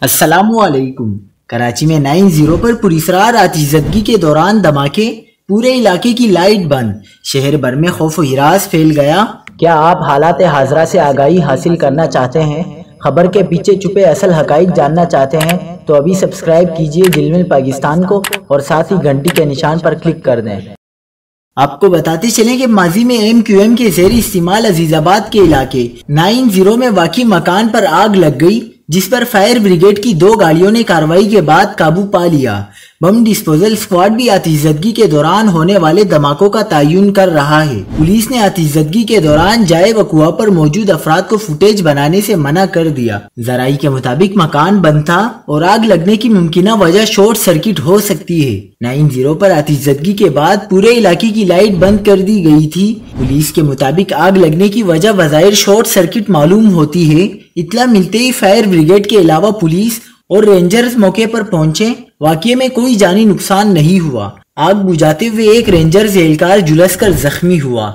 السلام علیکم۔ کراچی میں 9/0 پر پراسرار آتش زدگی کے دوران دھماکے، پورے علاقے کی لائٹ بند، شہر بھر میں خوف و ہراس پھیل گیا۔ کیا آپ حالات حاضرہ سے آگاہی حاصل کرنا چاہتے ہیں؟ خبر کے پیچھے چھپے اصل حقائق جاننا چاہتے ہیں تو ابھی سبسکرائب کیجئے جلمل پاکستان کو اور ساتھ ہی گھنٹی کے نشان پر کلک کر دیں۔ آپ کو بتاتے چلیں کہ ماضی میں MQM کے زیر استعمال عزیز آباد کے علاقے 9/0 میں واقع مکان پر آگ لگ گئی، جس پر فائر بریگیڈ کی 2 گاڑیوں نے کارروائی کے بعد قابو پا لیا۔ بم ڈسپوزل اسکواڈ بھی آتش زدگی کے دوران ہونے والے دھماکوں کا تعین کر رہا ہے۔ پولیس نے آتش زدگی کے دوران جائے وقوع پر موجود افراد کو فوٹیج بنانے سے منع کر دیا۔ ذرائع کے مطابق مکان بند تھا اور آگ لگنے کی ممکنہ وجہ شارٹ سرکٹ ہو سکتی ہے۔ 9/0 پر آتش زدگی کے بعد پورے علاقے کی لائٹ بند کر دی گئی تھی۔ پولیس کے مطابق آگ لگنے کی وجہ بظاہر شارٹ سرکٹ معلوم ہوتی ہے۔ اطلاع ملتے ہی فائر بریگیڈ کے علاوہ پولیس اور رینجرز موقع پر پہنچے۔ واقعے میں کوئی جانی نقصان نہیں ہوا۔ آگ بجھاتے ہوئے ایک رینجرز اہلکار جھلس کر زخمی ہوا۔